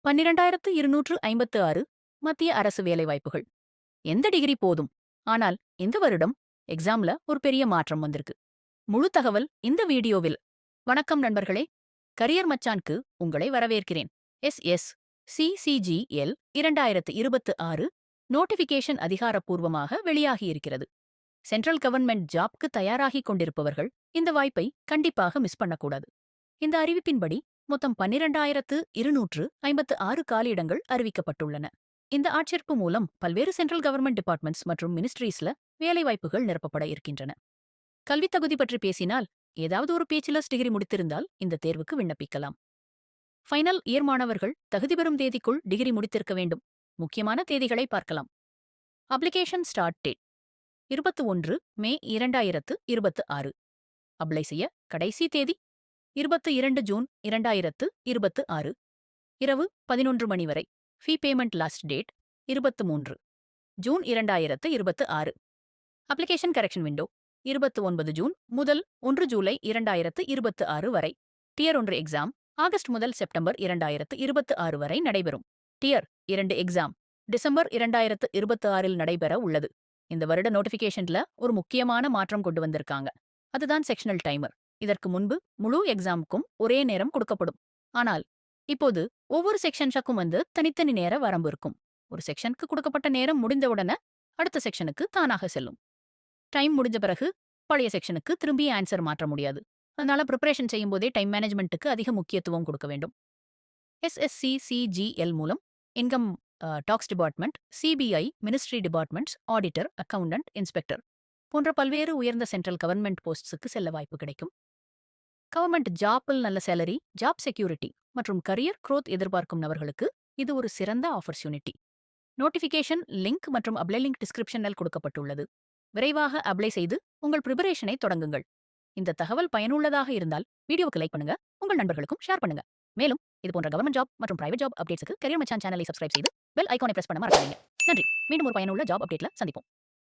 12,256 மத்திய அரசு வேலைவாய்ப்புகள். எந்த டிகிரி போதும். ஆனால் இந்த வருடம் எக்ஸாம்ல ஒரு பெரிய மாற்றம் வந்திருக்கு. முழு தகவல் இந்த வீடியோவில். வணக்கம் நண்பர்களே, கரியர் மச்சான்க்கு உங்களை வரவேற்கிறேன். எஸ் சிசிஜிஎல் 2026 நோட்டிபிகேஷன் அதிகாரப்பூர்வமாக வெளியாகியிருக்கிறது. சென்ட்ரல் கவர்ன்மெண்ட் ஜாப்க்கு தயாராகிக் கொண்டிருப்பவர்கள் இந்த வாய்ப்பை கண்டிப்பாக மிஸ் பண்ணக்கூடாது. இந்த அறிவிப்பின்படி மொத்தம் 12,256 காலியிடங்கள் அறிவிக்கப்பட்டுள்ளன. இந்த ஆட்சேர்ப்பு மூலம் பல்வேறு சென்ட்ரல் கவர்ன்மெண்ட் டிபார்ட்மெண்ட்ஸ் மற்றும் மினிஸ்ட்ரீஸ்ல வேலைவாய்ப்புகள் நிரப்பப்பட இருக்கின்றன. கல்வித் தகுதி பற்றி பேசினால், ஏதாவது ஒரு பேச்சுலர்ஸ் டிகிரி முடித்திருந்தால் இந்த தேர்வுக்கு விண்ணப்பிக்கலாம். ஃபைனல் இயர் மாணவர்கள் தகுதி பெறும் தேதிக்குள் டிகிரி முடித்திருக்க வேண்டும். முக்கியமான தேதிகளை பார்க்கலாம். அப்ளிகேஷன் ஸ்டார்ட் டேட் 21 மே 2026. அப்ளை செய்ய கடைசி தேதி 22 ஜூன் 2026. இரவு 11 மணி வரை. ஃபீ payment last date 23 June 2026. Application correction window 29 June முதல் 1 ஜூலை 2026 வரை. டியர் 1 எக்ஸாம் ஆகஸ்ட் முதல் செப்டம்பர் 2026 வரை நடைபெறும். டியர் 2 எக்ஸாம் டிசம்பர் 2026 நடைபெற உள்ளது. இந்த வருட நோட்டிபிகேஷன்ல ஒரு முக்கியமான மாற்றம் கொண்டு வந்திருக்காங்க. அதுதான் செக்ஷனல் டைமர். இதற்கு முன்பு முழு எக்ஸாமுக்கும் ஒரே நேரம் கொடுக்கப்படும். ஆனால் இப்போது ஒவ்வொரு செக்ஷன்ஸுக்கும் தனித்தனி நேர வரம்பு இருக்கும். ஒரு செக்ஷனுக்கு கொடுக்கப்பட்ட நேரம் முடிந்தவுடனே அடுத்த செக்ஷனுக்கு தானாக செல்லும். டைம் முடிஞ்ச பிறகு பழைய செக்ஷனுக்கு திரும்பி ஆன்சர் மாற்ற முடியாது. அதனால ப்ரிப்பரேஷன் செய்யும் போதே டைம் மேனேஜ்மெண்ட்டுக்கு அதிக முக்கியத்துவம் கொடுக்க வேண்டும். எஸ்எஸ்சிசிஜிஎல் மூலம் income tax department, CBI, ministry departments, auditor, accountant, inspector போன்ற பல்வேறு உயர்ந்த சென்ட்ரல் கவர்ன்மெண்ட் போஸ்ட்ஸுக்கு செல்ல வாய்ப்பு கிடைக்கும். கவர்மெண்ட் ஜாப்பில் நல்ல சேலரி, ஜாப் செக்யூரிட்டி மற்றும் கரியர் க்ரோத் எதிர்பார்க்கும் நபர்களுக்கு இது ஒரு சிறந்த ஆப்பர்ச்சுனிட்டி. நோட்டிஃபிகேஷன் லிங்க் மற்றும் அப்ளை லிங்க் டிஸ்கிரிப்ஷனில் கொடுக்கப்பட்டுள்ளது. விரைவாக அப்ளை செய்து உங்கள் ப்ரிப்பரேஷனை தொடங்குங்கள். இந்த தகவல் பயனுள்ளதாக இருந்தால் வீடியோவுக்கு லைக் பண்ணுங்க, உங்கள் நண்பர்களுக்கும் ஷேர் பண்ணுங்க. மேலும் இது போன்ற கவர்மெண்ட் ஜாப் மற்றும் பிரைவேட் ஜாப் அப்டேட்ஸ்க்கு கரியர் மச்சான் சேனலை சப்ஸ்கிரைப் செய்து பெல் ஐகானை பிரஸ் பண்ண மறக்காதீங்க. நன்றி. மீண்டும் ஒரு பயனுள்ள ஜாப் அப்டேட்ல சந்திப்போம்.